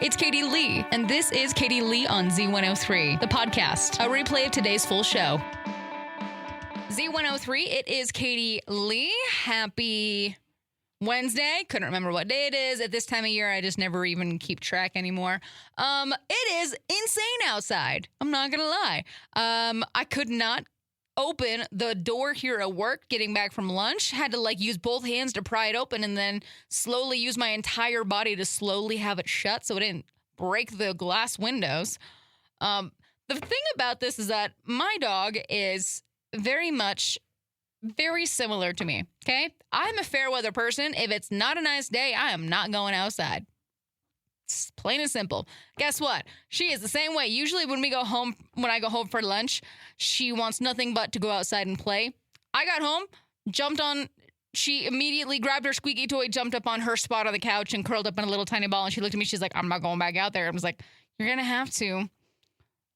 It's Katie Lee, and this is Katie Lee on Z103, the podcast, a replay of today's full show. Z103, it is Katie Lee. Happy Wednesday. Couldn't remember what day it is. At this time of year, I just never even keep track anymore. It is insane outside. I'm not going to lie. I could not open the door here at work getting back from lunch. Had to use both hands to pry it open and then slowly use my entire body to slowly have it shut so it didn't break the glass windows. The thing about this is that my dog is very similar to me, okay? I'm a fair weather person. If it's not a nice day, I am not going outside. It's plain and simple. Guess what? She is the same way. Usually when I go home for lunch, she wants nothing but to go outside and play. I got home, she immediately grabbed her squeaky toy, jumped up on her spot on the couch and curled up in a little tiny ball. And she looked at me, she's like, I'm not going back out there. I was like, you're going to have to.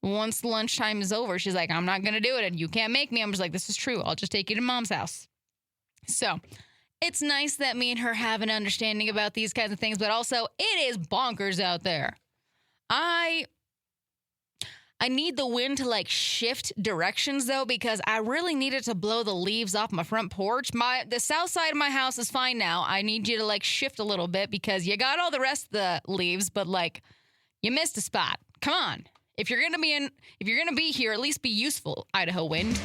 Once lunchtime is over, she's like, I'm not going to do it. And you can't make me. I'm just like, this is true. I'll just take you to mom's house. So it's nice that me and her have an understanding about these kinds of things, but also it is bonkers out there. I need the wind to shift directions though, because I really need it to blow the leaves off my front porch. The south side of my house is fine now. I need you to shift a little bit because you got all the rest of the leaves, but you missed a spot. Come on. If you're gonna be here, at least be useful, Idaho wind.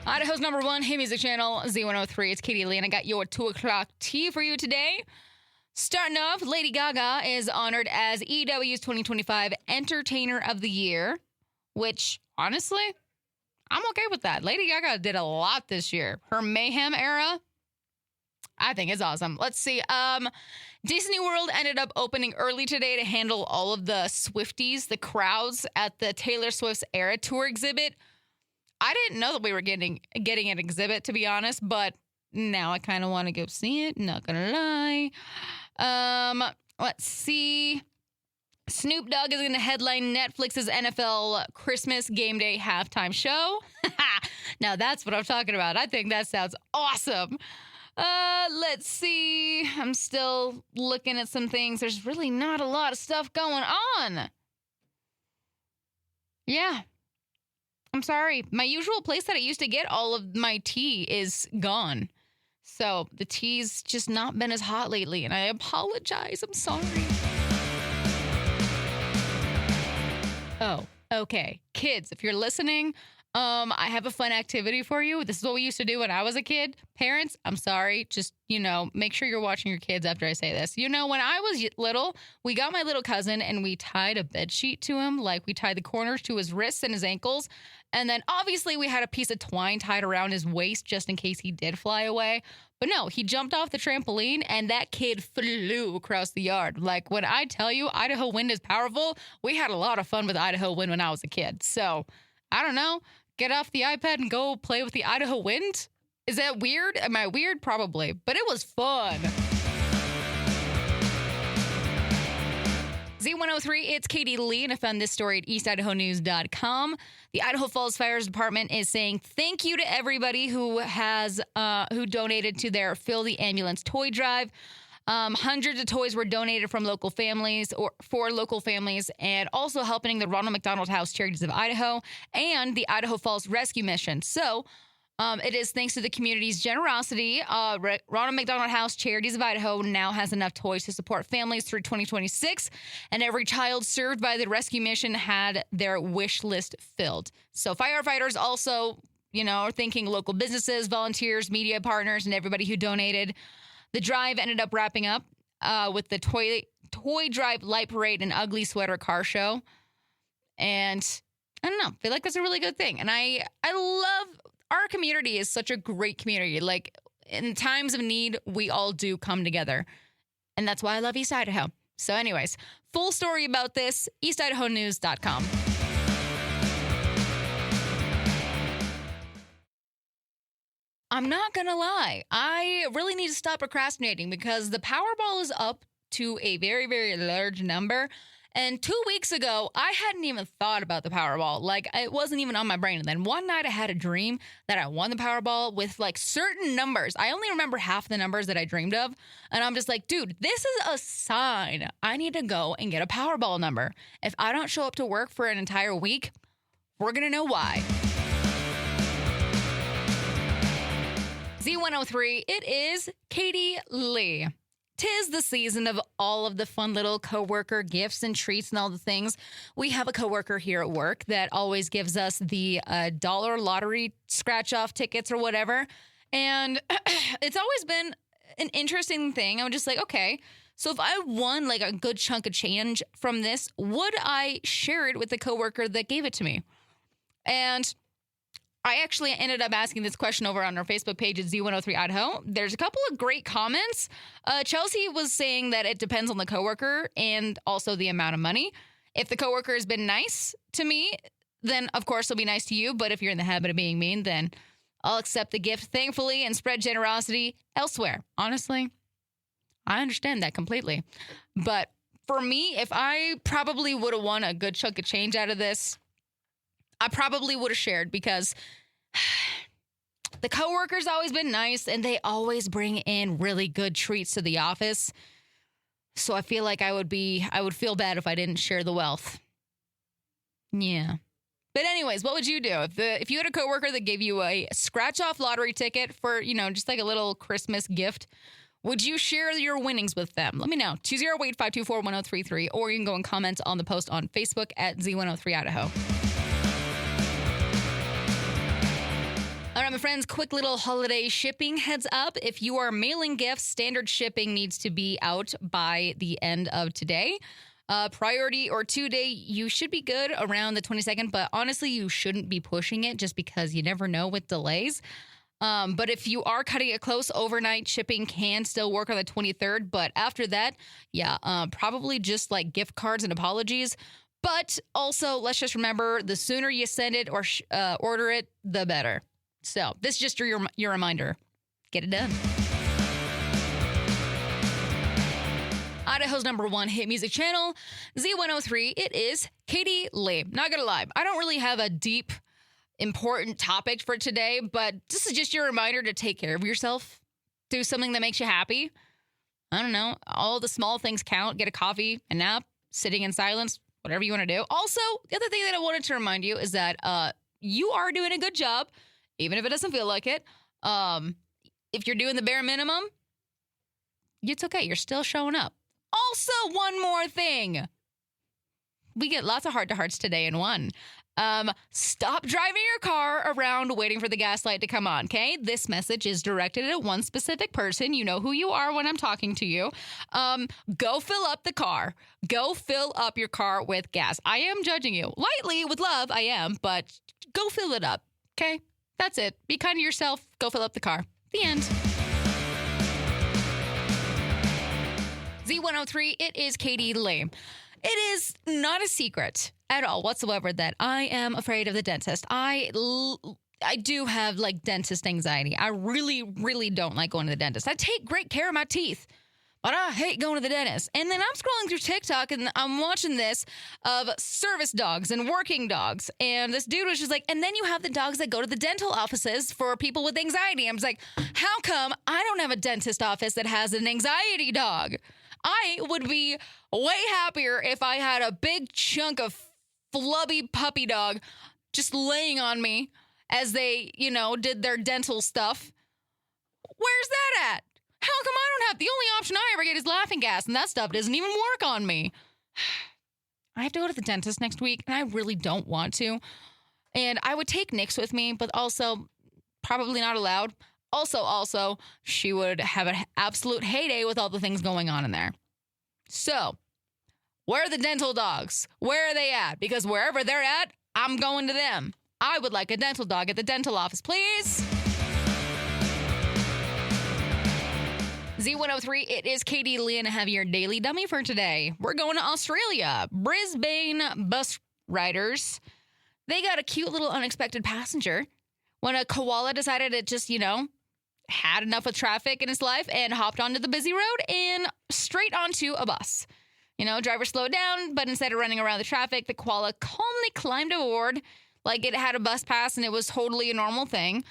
Idaho's number one hit music channel, Z103. It's Katie Lee, and I got your 2 o'clock tea for you today. Starting off, Lady Gaga is honored as EW's 2025 Entertainer of the Year, which, honestly, I'm okay with that. Lady Gaga did a lot this year. Her Mayhem era, I think is awesome. Let's see. Disney World ended up opening early today to handle all of the Swifties, the crowds at the Taylor Swift's Era Tour exhibit. I didn't know that we were getting an exhibit, to be honest, but now I kind of want to go see it. Not gonna lie. Let's see. Snoop Dogg is going to headline Netflix's NFL Christmas Game Day halftime show. Now that's what I'm talking about. I think that sounds awesome. Let's see. I'm still looking at some things. There's really not a lot of stuff going on. Yeah. I'm sorry. My usual place that I used to get all of my tea is gone. So the tea's just not been as hot lately, and I apologize. I'm sorry. Oh, okay. Kids, if you're listening, I have a fun activity for you. This is what we used to do when I was a kid. Parents, I'm sorry. Just, make sure you're watching your kids after I say this. When I was little, we got my little cousin and we tied a bed sheet to him. We tied the corners to his wrists and his ankles. And then obviously we had a piece of twine tied around his waist just in case he did fly away. But no, he jumped off the trampoline and that kid flew across the yard. When I tell you Idaho wind is powerful, we had a lot of fun with Idaho wind when I was a kid. So, I don't know. Get off the iPad and go play with the Idaho wind? Is that weird? Am I weird? Probably. But it was fun. Z103, it's Katie Lee, and I found this story at eastidahonews.com. The Idaho Falls Fire Department is saying thank you to everybody who donated to their Fill the Ambulance toy drive. Hundreds of toys were donated from local families or for local families, and also helping the Ronald McDonald House Charities of Idaho and the Idaho Falls Rescue Mission. So it is thanks to the community's generosity. Ronald McDonald House Charities of Idaho now has enough toys to support families through 2026, and every child served by the rescue mission had their wish list filled. So firefighters also, are thanking local businesses, volunteers, media partners, and everybody who donated. The drive ended up wrapping up with the toy drive light parade and ugly sweater car show. And I don't know, I feel like that's a really good thing. And I love our community is such a great community. In times of need, we all do come together. And that's why I love East Idaho. So anyways, full story about this, eastidahonews.com. I'm not going to lie. I really need to stop procrastinating because the Powerball is up to a very, very large number. And 2 weeks ago, I hadn't even thought about the Powerball. Like, it wasn't even on my brain. And then one night I had a dream that I won the Powerball with like certain numbers. I only remember half the numbers that I dreamed of. And I'm just like, dude, this is a sign. I need to go and get a Powerball number. If I don't show up to work for an entire week, we're going to know why. Z103, it is Katie Lee. 'Tis the season of all of the fun little coworker gifts and treats and all the things. We have a coworker here at work that always gives us the dollar lottery scratch-off tickets or whatever. And it's always been an interesting thing. I'm just like, okay, so if I won like a good chunk of change from this, would I share it with the coworker that gave it to me? And I actually ended up asking this question over on our Facebook page at Z103 Idaho. There's a couple of great comments. Chelsea was saying that it depends on the coworker and also the amount of money. If the coworker has been nice to me, then of course they'll be nice to you. But if you're in the habit of being mean, then I'll accept the gift thankfully and spread generosity elsewhere. Honestly, I understand that completely. But for me, if I probably would have won a good chunk of change out of this, I probably would have shared because the coworker's always been nice and they always bring in really good treats to the office. So I feel like I would feel bad if I didn't share the wealth. Yeah. But anyways, what would you do if you had a coworker that gave you a scratch-off lottery ticket for, just like a little Christmas gift? Would you share your winnings with them? Let me know. 208-524-1033, or you can go and comment on the post on Facebook at Z103 Idaho. All right, my friends, quick little holiday shipping heads up. If you are mailing gifts, standard shipping needs to be out by the end of today. Priority or 2-day, you should be good around the 22nd, but honestly, you shouldn't be pushing it just because you never know with delays. But if you are cutting it close, overnight shipping can still work on the 23rd. But after that, probably just like gift cards and apologies. But also, let's just remember, the sooner you send it or order it, the better. So this is just your reminder. Get it done. Idaho's #1 hit music channel, Z103. It is Katie Lee. Not gonna lie, I don't really have a deep, important topic for today, but this is just your reminder to take care of yourself. Do something that makes you happy. I don't know. All the small things count. Get a coffee, a nap, sitting in silence, whatever you want to do. Also, the other thing that I wanted to remind you is that you are doing a good job, even if it doesn't feel like it. If you're doing the bare minimum, it's okay. You're still showing up. Also, one more thing. We get lots of heart-to-hearts today in one. Stop driving your car around waiting for the gas light to come on, okay? This message is directed at one specific person. You know who you are when I'm talking to you. Go fill up the car. Go fill up your car with gas. I am judging you. Lightly, with love, I am, but go fill it up, okay? That's it. Be kind to yourself. Go fill up the car. The end. Z103, it is Katie Lee. It is not a secret at all whatsoever that I am afraid of the dentist. I do have like dentist anxiety. I really, really don't like going to the dentist. I take great care of my teeth, but I hate going to the dentist. And then I'm scrolling through TikTok and I'm watching this of service dogs and working dogs. And this dude was just like, and then you have the dogs that go to the dental offices for people with anxiety. I'm just like, how come I don't have a dentist office that has an anxiety dog? I would be way happier if I had a big chunk of flubby puppy dog just laying on me as they, did their dental stuff. Where's that at? How come I don't have... The only option I ever get is laughing gas, and that stuff doesn't even work on me. I have to go to the dentist next week, and I really don't want to. And I would take Nix with me, but also probably not allowed. Also, she would have an absolute heyday with all the things going on in there. So, where are the dental dogs? Where are they at? Because wherever they're at, I'm going to them. I would like a dental dog at the dental office, please. Z103, it is Katie Lee, and I have your daily dummy for today. We're going to Australia. Brisbane bus riders, they got a cute little unexpected passenger when a koala decided it just, had enough of traffic in his life and hopped onto the busy road and straight onto a bus. Driver slowed down, but instead of running around the traffic, the koala calmly climbed aboard like it had a bus pass and it was totally a normal thing.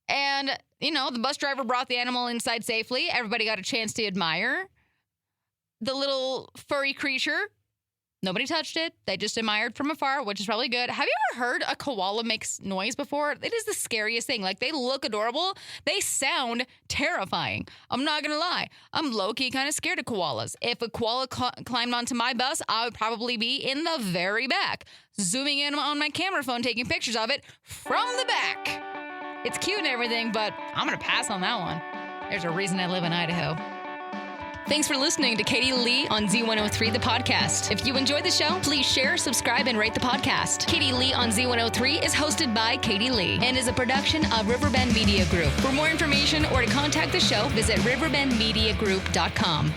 And, the bus driver brought the animal inside safely. Everybody got a chance to admire the little furry creature. Nobody touched it. They just admired from afar, which is probably good. Have you ever heard a koala make noise before? It is the scariest thing. Like, they look adorable. They sound terrifying. I'm not going to lie. I'm low-key kind of scared of koalas. If a koala climbed onto my bus, I would probably be in the very back, zooming in on my camera phone, taking pictures of it from the back. It's cute and everything, but I'm going to pass on that one. There's a reason I live in Idaho. Thanks for listening to Katie Lee on Z103, the podcast. If you enjoyed the show, please share, subscribe, and rate the podcast. Katie Lee on Z103 is hosted by Katie Lee and is a production of Riverbend Media Group. For more information or to contact the show, visit riverbendmediagroup.com.